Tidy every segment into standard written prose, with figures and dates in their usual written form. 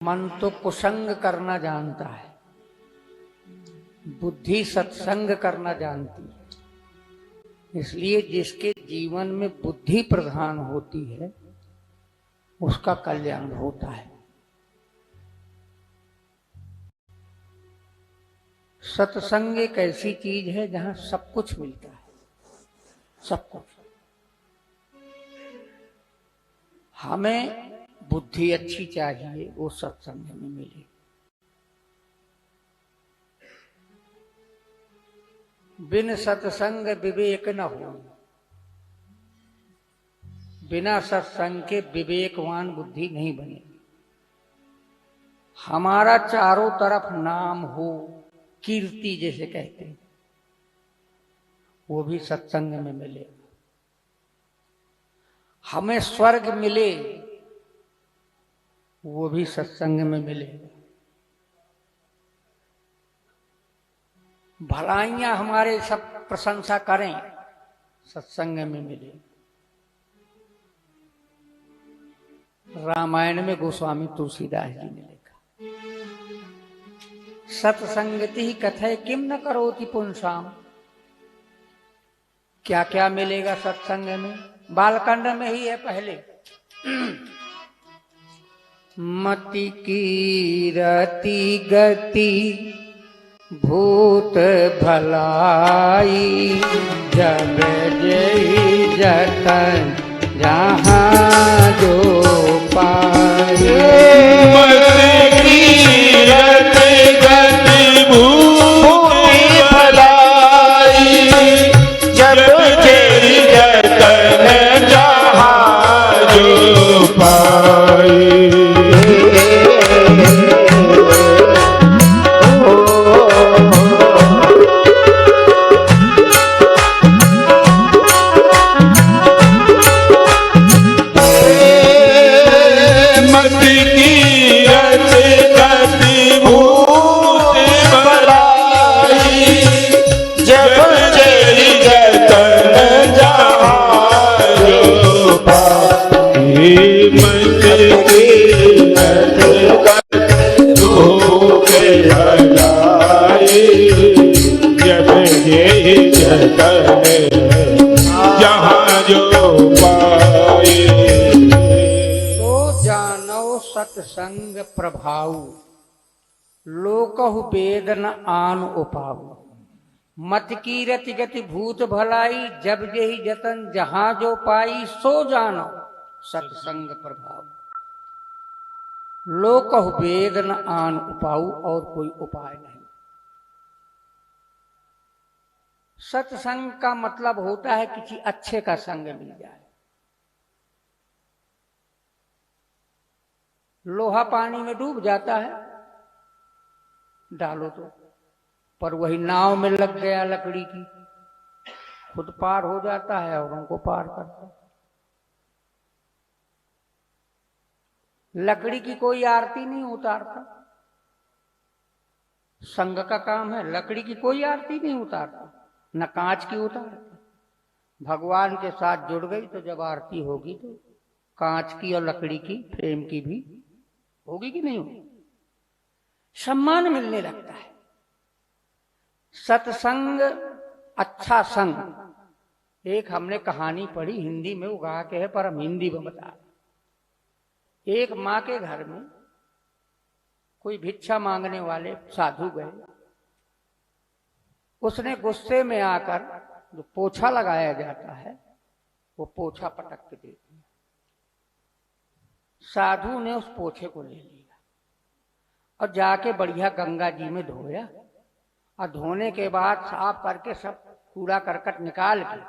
मन तो कुसंग करना जानता है, बुद्धि सत्संग करना जानती है। इसलिए जिसके जीवन में बुद्धि प्रधान होती है उसका कल्याण होता है। सत्संग एक ऐसी चीज है जहां सब कुछ मिलता है, सब कुछ। हमें बुद्धि अच्छी चाहिए, वो सत्संग में मिले। बिन सत्संग विवेक न हो, बिना सत्संग के विवेकवान बुद्धि नहीं बनेगी। हमारा चारों तरफ नाम हो, कीर्ति जैसे कहते हैं, वो भी सत्संग में मिले। हमें स्वर्ग मिले, वो भी सत्संग में मिले। भलाइयां हमारे सब प्रशंसा करें, सत्संग में मिले। रामायण में गोस्वामी तुलसीदास जी ने लिखा, सत्संगति ही कथय किम न करोति पुंसाम। क्या क्या मिलेगा सत्संग में? बालकांड में ही है पहले। मति की रति गति भूत भलाई, जब जय जतन जहाँ जो पाए। मति की रति गति भूत भलाई, जब जय जतन जहाँ जो पाए। जहाँ जो पाए। तो जानो सत्संग प्रभाव, लोकहु वेद न आन उपाऊ। मत की रति गति भूत भलाई, जब जेहि जतन जहां जो पाई। सो जानो सत्संग प्रभाव, लोकहु वेद न आन उपाऊ। और कोई उपाय नहीं। सत्संग का मतलब होता है किसी अच्छे का संग मिल जाए। लोहा पानी में डूब जाता है, डालो तो, पर वही नाव में लग गया लकड़ी की, खुद पार हो जाता है और उनको पार करता है। लकड़ी की कोई आरती नहीं उतारता, संग का काम है। लकड़ी की कोई आरती नहीं उतारता, न कांच की उतारता। भगवान के साथ जुड़ गई तो जब आरती होगी तो कांच की और लकड़ी की फ्रेम की भी होगी कि नहीं होगी? सम्मान मिलने लगता है। सत्संग अच्छा संग। एक हमने कहानी पढ़ी, हिंदी में वो गा के है पर हम हिंदी में बता रहे। एक माँ के घर में कोई भिक्षा मांगने वाले साधु गए। उसने गुस्से में आकर जो पोछा लगाया जाता है वो पोछा पटक के दे दिया। साधु ने उस पोछे को ले लिया और जाके बढ़िया गंगा जी में धोया, और धोने के बाद साफ करके सब कूड़ा करकट निकाल के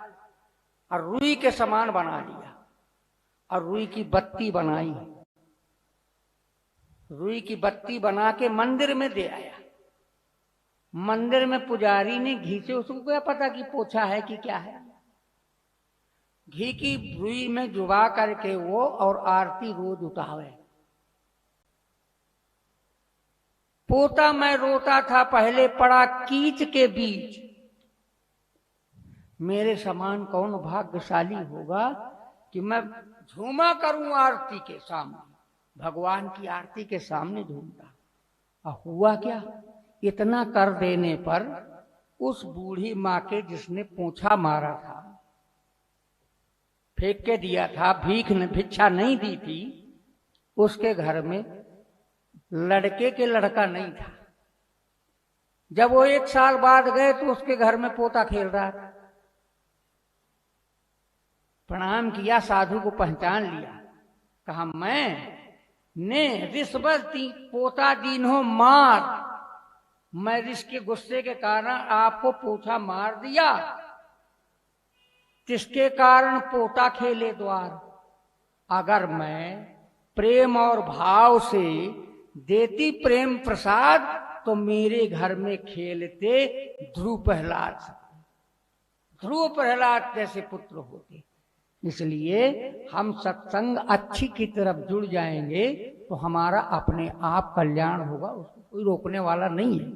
और रुई के समान बना लिया और रुई की बत्ती बनाई। रुई की बत्ती बना के मंदिर में दे आया। मंदिर में पुजारी ने घी से, उसको क्या पता कि पोछा है कि क्या है, घी की रुई में डुबा करके वो और आरती रोज उतावे। पोता मैं रोता था पहले पड़ा कीच के बीच, मेरे समान कौन भाग्यशाली होगा कि मैं झूमा करूं आरती के सामने। भगवान की आरती के सामने झूमता। और हुआ क्या, इतना कर देने पर उस बूढ़ी माँ के जिसने पोंछा मारा था, फेंक के दिया था, भिक्षा नहीं दी थी, उसके घर में लड़के के लड़का नहीं था। जब वो 1 साल बाद गए तो उसके घर में पोता खेल रहा था। प्रणाम किया, साधु को पहचान लिया, कहा मैं ने रिश्वत पोता दीन्हो मार, मैं रिश्व के गुस्से के कारण आपको पोछा मार दिया, जिसके कारण पोता खेले द्वार। अगर मैं प्रेम और भाव से देती प्रेम प्रसाद तो मेरे घर में खेलते ध्रुव प्रहलाद जैसे पुत्र होते। इसलिए हम सत्संग अच्छी की तरफ जुड़ जाएंगे तो हमारा अपने आप कल्याण होगा, उसको कोई रोकने वाला नहीं है।